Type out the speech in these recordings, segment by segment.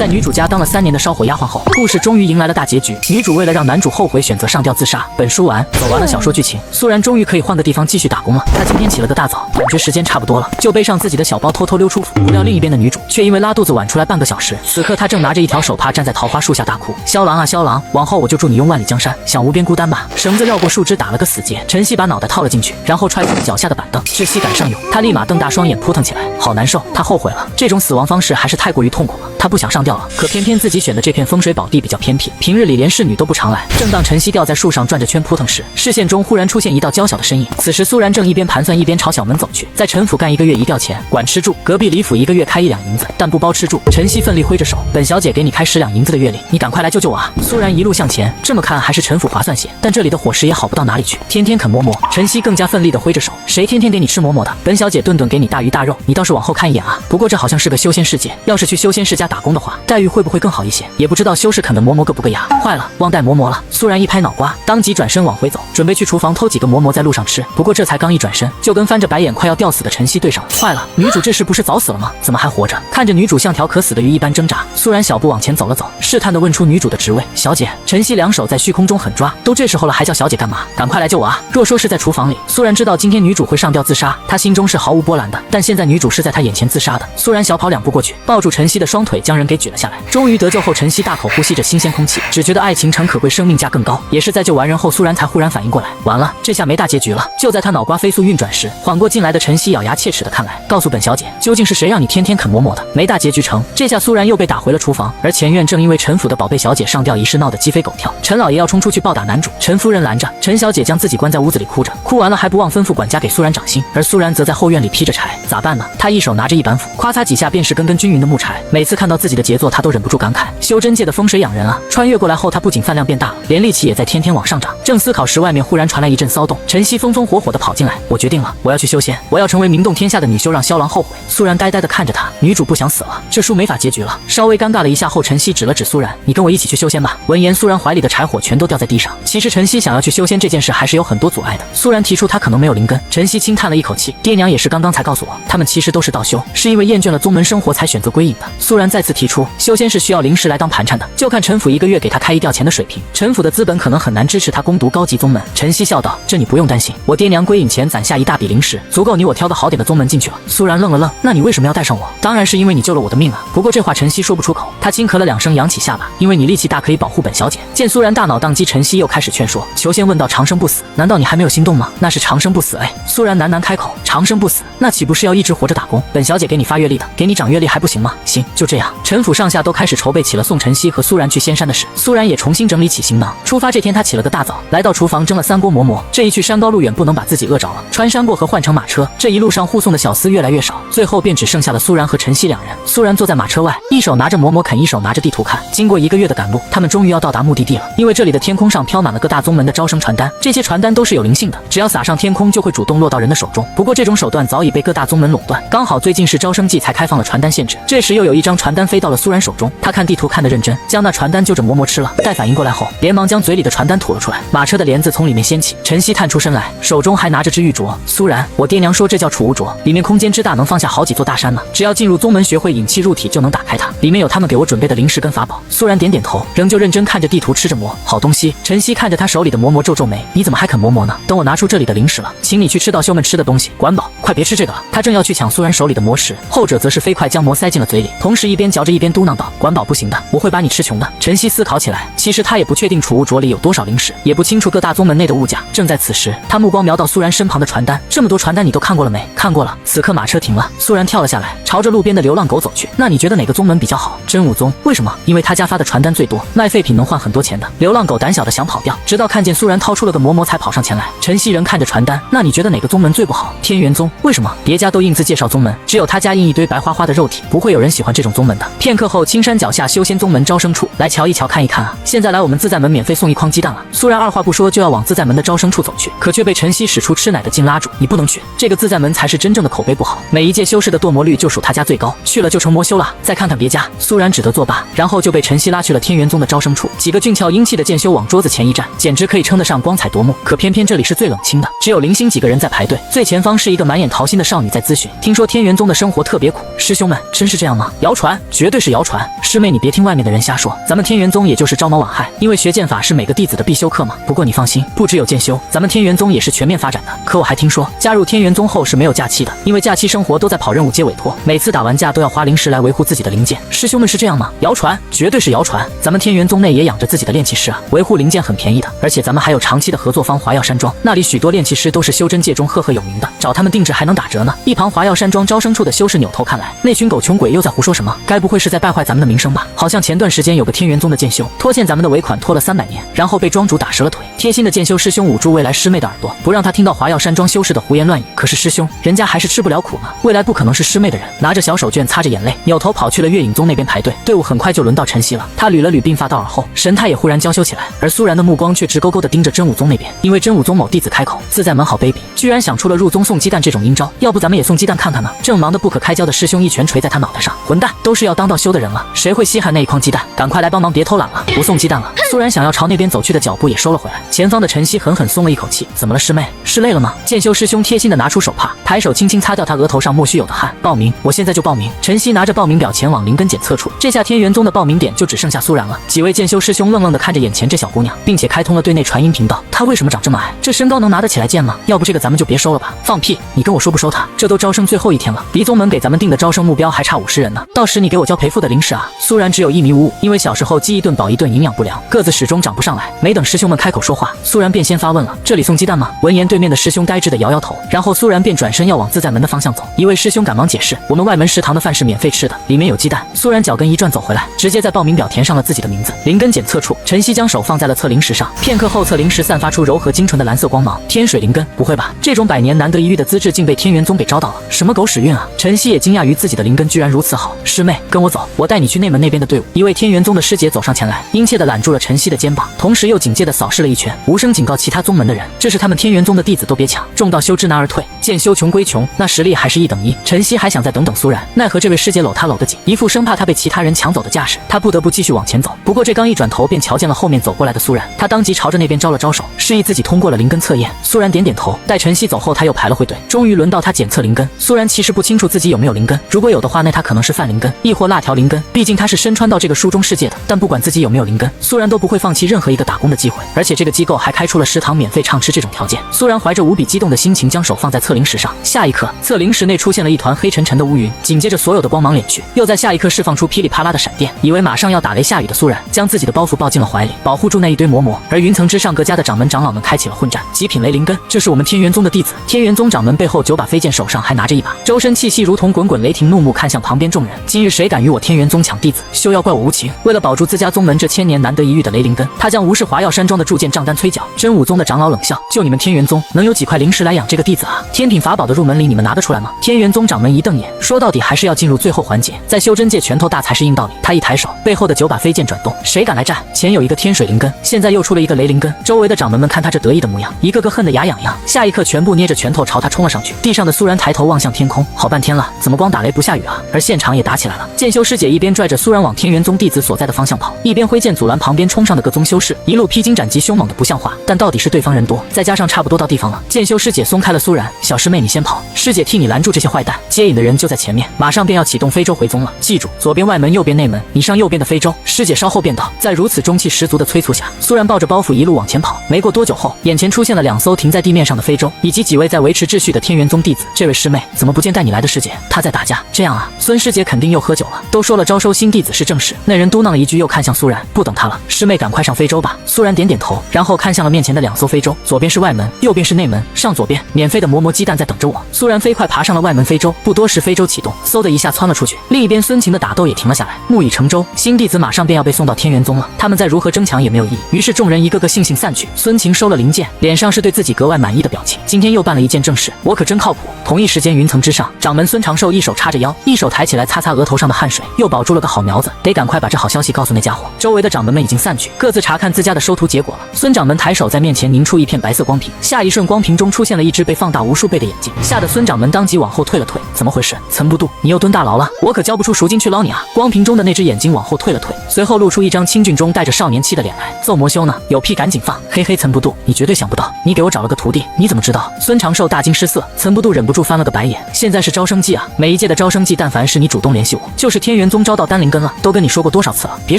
在女主家当了3年的烧火丫鬟后，故事终于迎来了大结局。女主为了让男主后悔，选择上吊自杀。本书完，走完了小说剧情，苏然终于可以换个地方继续打工了。她今天起了个大早，感觉时间差不多了，就背上自己的小包偷偷溜出府。不料另一边的女主却因为拉肚子晚出来半个小时。此刻她正拿着一条手帕站在桃花树下大哭：“萧郎啊萧郎，往后我就祝你用万里江山享无边孤单吧。”绳子绕过树枝打了个死结，晨曦把脑袋套了进去，然后踹出了脚下的板凳，窒息感上涌，她立马瞪大双眼扑腾起来，好难受，她后悔了，这种死亡方式还是太过于痛苦了。她不想上吊了，可偏偏自己选的这片风水宝地比较偏僻，平日里连侍女都不常来。正当晨曦吊在树上转着圈扑腾时，视线中忽然出现一道娇小的身影。此时苏然正一边盘算一边朝小门走去。在陈府干1个月一吊钱，管吃住；隔壁李府1个月开1两银子，但不包吃住。晨曦奋力挥着手：“本小姐给你开10两银子的月例，你赶快来救救我啊！”苏然一路向前，这么看还是陈府划算些，但这里的伙食也好不到哪里去，天天啃馍馍。晨曦更加奋力地挥着手：“谁天天给你吃馍馍的？本小姐顿顿给你大鱼大肉，你倒是往后看一眼啊！不过这好像是个修仙世界，要是去修仙世家打工的话，待遇会不会更好一些？也不知道修士啃的馍馍硌不硌牙。坏了，忘带馍馍了。”苏然一拍脑瓜，当即转身往回走，准备去厨房偷几个馍馍在路上吃。不过这才刚一转身，就跟翻着白眼快要吊死的晨曦对上了。坏了，女主这时不是早死了吗？怎么还活着？看着女主像条可死的鱼一般挣扎，苏然小步往前走了走，试探地问出女主的职位：“小姐。”晨曦两手在虚空中狠抓，都这时候了还叫小姐干嘛？赶快来救我啊！若说是在厨房里，苏然知道今天女主会上吊自杀，她心中是毫无波澜的。但现在女主是在她眼前自杀的，苏然小跑2步过去，抱住晨曦的双腿，将人给举了下来。终于得救后，晨曦大口呼吸着新鲜空气，只觉得爱情诚可贵，生命价更高。也是在救完人后，苏然才忽然反应过来，完了，这下没大结局了。就在他脑瓜飞速运转时，缓过劲来的晨曦咬牙切齿地看来，告诉本小姐，究竟是谁让你天天啃馍馍的？没大结局成，这下苏然又被打回了厨房。而前院正因为陈府的宝贝小姐上吊一事闹得鸡飞狗跳，陈老爷要冲出去暴打男主，陈夫人拦着，陈小姐将自己关在屋子里哭着，哭完了还不忘吩咐管家给苏然掌心。而苏然则在后院里劈着柴，咋办呢？他一手拿着一板斧，夸擦几下便是根根均匀的木柴。每次看到自己的杰作，他都忍不住感慨，修真界的风水养人啊！穿越过来后，他不仅饭量变大了，连力气也在天天往上涨。正思考时，外面忽然传来一阵骚动，晨曦风风火火地跑进来：“我决定了，我要去修仙，我要成为名动天下的女修，让萧郎后悔。”苏然呆呆地看着他，女主不想死了，这书没法结局了。稍微尴尬了一下后，晨曦指了指苏然：“你跟我一起去修仙吧。”闻言，苏然怀里的柴火全都掉在地上。其实晨曦想要去修仙这件事还是有很多阻碍的。苏然提出他可能没有灵根，晨曦轻叹了一口气：“爹娘也是刚刚才告诉我，他们其实都是道修，是因为厌倦了宗门生活才选择归隐的。”苏然再次提出，修仙是需要灵石来当盘缠的，就看陈府1个月给他开1吊钱的水平，陈府的资本可能很难支持他攻读高级宗门。晨曦笑道：“这你不用担心，我爹娘归隐前攒下一大笔灵石，足够你我挑个好点的宗门进去了。”苏然愣了愣：“那你为什么要带上我？”“当然是因为你救了我的命啊。”不过这话晨曦说不出口，他轻咳了2声，扬起下巴：“因为你力气大，可以保护本小姐。”见苏然大脑宕机，晨曦又开始劝说：“求仙问道长生不死，难道你还没有心动吗？那是长生不死。”哎，苏然喃喃开口：“长生不死，那岂不是要一直活着打工？本小姐给你发月历的，给你涨月历还不行吗？”“行，就这样。”陈府上下都开始筹备起了送晨曦和苏然去仙山的事。苏然也重新整理起行囊，出发这天他起了个大早，来到厨房蒸了3锅馍馍。这一去山高路远，不能把自己饿着了。穿山过河换乘马车，这一路上护送的小厮越来越少，最后便只剩下了苏然和晨曦2人。苏然坐在马车外，一手拿着馍馍啃，一手拿着地图看。经过1个月的赶路，他们终于要到达目的地了。因为这里的天空上飘满了各大宗门的招生传单，这些传单都是有灵性的，只要撒上天空就会主动落到人的手中。不过这种手段早已被各大宗门垄断，刚好最近是招生季才开放了传单限制。这时又有一张传单飞到了苏然手中，他看地图看得认真，将那传单就着馍馍吃了。待反应过来后，连忙将嘴里的传单吐了出来。马车的帘子从里面掀起，晨曦探出身来，手中还拿着只玉镯。苏然，我爹娘说这叫储物镯，里面空间之大，能放下好几座大山呢。只要进入宗门学会引气入体，就能打开它，里面有他们给我准备的灵石跟法宝。苏然点点头，仍旧认真看着地图，吃着馍，好东西。晨曦看着他手里的馍馍，皱皱眉：“你怎么还啃馍馍呢？等我拿出这里的灵石了，请你去吃道修们吃的东西。管饱，快别吃这个了。”他正要去抢苏然手里的魔石，后者则是飞快将馍塞进了嘴里，同时一边嚼着一边嘟囔道：“管饱不行的，我会把你吃穷的。”晨曦思考起来，其实他也不确定储物镯里有多少灵石，也不清楚各大宗门内的物价。正在此时，他目光瞄到苏然身旁的传单，这么多传单你都看过了没？看过了。此刻马车停了，苏然跳了下来，朝着路边的流浪狗走去。那你觉得哪个宗门比较好？真武宗。为什么？因为他家发的传单最多，卖废品能换很多钱的。流浪狗胆小的想跑掉，直到看见苏然掏出了个馍馍才跑上前来。晨曦人看着传单，那你觉得哪个宗门最不好？天元宗。为什么？别家都印字介绍宗门，只有他家印一堆白花花的肉体，不会有人喜欢这种宗门的。片刻后，青山脚下修仙宗门招生处，来瞧一瞧看一看啊！现在来我们自在门免费送1筐鸡蛋了。苏然二话不说就要往自在门的招生处走去，可却被晨曦使出吃奶的劲拉住：“你不能去，这个自在门才是真正的口碑不好，每一届修士的堕魔率就属他家最高，去了就成魔修了。再看看别家。”苏然只得作罢，然后就被晨曦拉去了天元宗的招生处。几个俊俏英气的剑修往桌子前一站，简直可以称得上光彩夺目。可偏偏这里是最冷清的，只有零星几个人在排队。最前方是一个满眼桃心的少女在咨询，听说天元宗的生活特别苦，师兄们真是这样吗？谣传绝对是是谣传。师妹，你别听外面的人瞎说，咱们天元宗也就是朝毛晚亥，因为学剑法是每个弟子的必修课嘛。不过你放心，不只有剑修，咱们天元宗也是全面发展的。可我还听说，加入天元宗后是没有假期的，因为假期生活都在跑任务接委托，每次打完架都要花灵石来维护自己的灵剑。师兄们是这样吗？谣传，绝对是谣传。咱们天元宗内也养着自己的炼器师啊，维护灵剑很便宜的，而且咱们还有长期的合作方华耀山庄，那里许多炼器师都是修真界中赫赫有名的，找他们定制还能打折呢。一旁华耀山庄招生处的修士扭头看来，那群狗穷鬼又在胡说什么？该不会是在败坏咱们的名声吧？好像前段时间有个天元宗的剑修拖欠咱们的尾款拖了300年，然后被庄主打折了腿。贴心的剑修师兄捂住未来师妹的耳朵，不让她听到华耀山庄修士的胡言乱语。可是师兄，人家还是吃不了苦呢。未来不可能是师妹的人，拿着小手绢擦着眼泪，扭头跑去了月影宗那边排队。队伍很快就轮到晨曦了，他捋了捋鬓发到耳后，神态也忽然娇羞起来。而苏然的目光却直勾勾地盯着真武宗那边，因为真武宗某弟子开口，自在门好卑鄙，居然想出了入宗送鸡蛋这种阴招。要不咱们也送鸡蛋看看呢？正忙得不可开交的师兄一拳捶在他脑袋上，混蛋，都是要当道修的人了，谁会稀罕那一筐鸡蛋？赶快来帮忙，别偷懒了，不送鸡蛋了。苏然想要朝那边走去的脚步也收了回来。前方的晨曦狠狠松了一口气，怎么了师妹？是累了吗？剑修师兄贴心的拿出手帕，抬手轻轻擦掉他额头上莫须有的汗。报名，我现在就报名。晨曦拿着报名表前往灵根检测处，这下天元宗的报名点就只剩下苏然了。几位剑修师兄愣愣的看着眼前这小姑娘，并且开通了对内传音频道。她为什么长这么矮？这身高能拿得起来剑吗？要不这个咱们就别收了吧。放屁，你跟我说不收他？这都招生最后一天了，离宗门给咱们定的招生目标还差50人呢，到时你给我交赔付的灵石啊。苏然只有1.55米，因为小时候饥一顿饱一顿，营养不良，个子始终长不上来。没等师兄们开口说话，苏然便先发问了：这里送鸡蛋吗？闻言，对面的师兄呆滞的摇摇头，然后苏然便转身要往自在门的方向走。一位师兄赶忙解释：我们外门食堂的饭是免费吃的，里面有鸡蛋。苏然脚跟一转走回来，直接在报名表填上了自己的名字。灵根检测处，晨曦将手放在了测灵石上，片刻后测灵石散发出柔和精纯的蓝色光芒。天水灵根，不会吧？这种100年难得一遇的资质竟被天元宗给招到了，什么狗屎运啊！晨曦也惊讶于自己的灵根居然如此好。师妹，跟我走，我带你去内门那边的队伍。一位天元宗的师姐走上前来，殷切地揽住了晨曦的肩膀，同时又警戒地扫视了一圈，无声警告其他宗门的人，这是他们天元宗的弟子，都别抢，重到修知难而退。剑修穷归穷，那实力还是1等1。晨曦还想再等等苏然，奈何这位师姐搂他搂得紧，一副生怕他被其他人抢走的架势，他不得不继续往前走。不过这刚一转头，便瞧见了后面走过来的苏然，他当即朝着那边招了招手，示意自己通过了灵根测验。苏然点点头，待晨曦走后，他又排了会队。终于轮到他检测灵根。苏然其实不清楚自己有没有灵根，如果有的话，那他可能是泛灵根，亦或辣条灵根，毕竟他是身穿到这个书中世界的。但不管自己有没有灵根，苏然都不会放弃任何一个打工的机会，而且这个机构还开出了食堂免费畅吃这种条件。苏然怀着无比激动的心情，将手放在测灵石上。下一刻，测灵石内出现了一团黑沉沉的乌云，紧接着所有的光芒敛去，又在下一刻释放出噼里啪啦的闪电。以为马上要打雷下雨的苏然，将自己的包袱抱进了怀里，保护住那一堆嬷嬷。而云层之上各家的掌门长老们开启了混战。极品雷灵根，这是我们天元宗的弟子。天元宗掌门背后9把飞剑，手上还拿着一把，周身气息如同滚滚雷霆，怒目看向旁边众人。今日谁敢与我天元宗抢弟子，休要怪我无情。为了保住自家宗门这1000年难得一遇的雷灵根，他将无视华耀山庄的铸剑账单催缴。真武宗的长老冷笑：就你们天元宗能有几块灵石来养这个弟子啊？天品法宝的入门礼你们拿得出来吗？天元宗掌门一瞪眼，说到底还是要进入最后环节，在修真界拳头大才是硬道理。他一抬手，背后的9把飞剑转动，谁敢来战？前有一个天水灵根，现在又出了一个雷灵根。周围的掌门们看他这得意的模样，一个个恨得牙痒痒，下一刻全部捏着拳头朝他冲了上去。地上的苏然抬头望向天空，好半天了，怎么光打雷不下雨啊？而现场也打起来了。剑修师姐一边拽着苏然往天元宗弟子所在的方向跑，一边挥剑阻拦旁边冲上的各宗修士，一路披荆斩棘，凶猛的不像话。但到底是对方人多，再加上差不多到地方了，剑修师姐松开了苏然，小师妹你先跑，师姐替你拦住这些坏蛋。接引的人就在前面，马上便要启动非洲回宗了。记住，左边外门，右边内门，你上右边的非洲。师姐稍后便到。在如此中气十足的催促下，苏然抱着包袱一路往前跑。没过多久后，眼前出现了2艘停在地面上的非洲，以及几位在维持秩序的天元宗弟子。这位师妹，怎么不见带你来的师姐？她在打架。这样啊，孙师姐肯定又喝酒了。都说了招收新弟子是正事。那人嘟囔了一句，又看向苏然，不等他了，师妹赶快上非洲吧。苏然点点头，然后看向了面前的2艘非洲，左边是外门，右边是内门。上左边，免费的磨鸡蛋在等着我。苏然飞快爬上了外门非洲，不多时非洲启动，嗖的一下窜了出去。另一边孙晴的打斗也停了下来。木已成舟，新弟子马上便要被送到天元宗了，他们再如何争抢也没有意义。于是众人一个个悻悻散去。孙晴收了灵剑，脸上是对自己格外满意的表情。今天又办了一件正事，我可真靠谱。同一时间，云层之上，掌门孙长寿一手叉着腰，一手抬起来擦擦额头上的汗水，又保住了个好苗子，得赶快把这好消息告诉那家伙。周围的掌门们已经散去，各自查看自家的收徒结果了。孙掌门抬手在面前凝出一片白色光屏，下一瞬光屏中出现了一只被放大无数倍的眼睛，吓得孙掌门当即往后退了退。怎么回事？岑不度，你又蹲大牢了？我可交不出赎金去捞你啊！光屏中的那只眼睛往后退了退，随后露出一张清俊中带着少年气的脸来。奏魔修呢？有有屁赶紧放！嘿嘿，岑不度，你绝对想不到，你给我找了个徒弟，你怎么知道？孙长寿大惊失色，岑不度忍不住翻了个白眼。现在是招生季啊，每一届的招生季，但凡是你主动联系我，就是天元宗招到丹灵根了。都跟你说过多少次了，别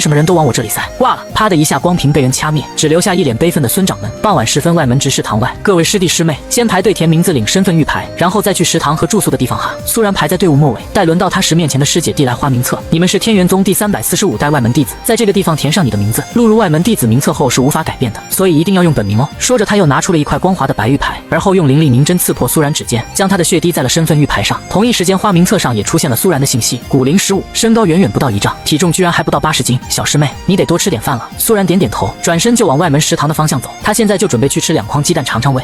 什么人都往我这里塞。挂了，啪的一下，光屏被人掐灭，只留下一脸悲愤的孙掌门。傍晚时分，外门执事堂外，各位师弟师妹先排队填名字领身份玉牌，然后再去食堂和住宿的地方哈。苏然排在队伍末尾，待轮到他时，面前的师姐递来花名册，你们是天元宗第345代外门弟子，在这个地方填上你的名字，录入外门弟子名册后是无法改变的，所以一定要用本名哦。说着，他又拿出了一块光滑的白玉牌，而后用凌厉凝针刺破苏然指尖，将他的血滴在了身份玉牌上。同一时间，花名册上也出现了苏然的信息：骨龄15，身高远远不到1丈，体重居然还不到80斤。小师妹，你得多吃点饭了。苏然点点头，转身就往外门食堂的方向走。他现在就准备去吃2筐鸡蛋尝尝味。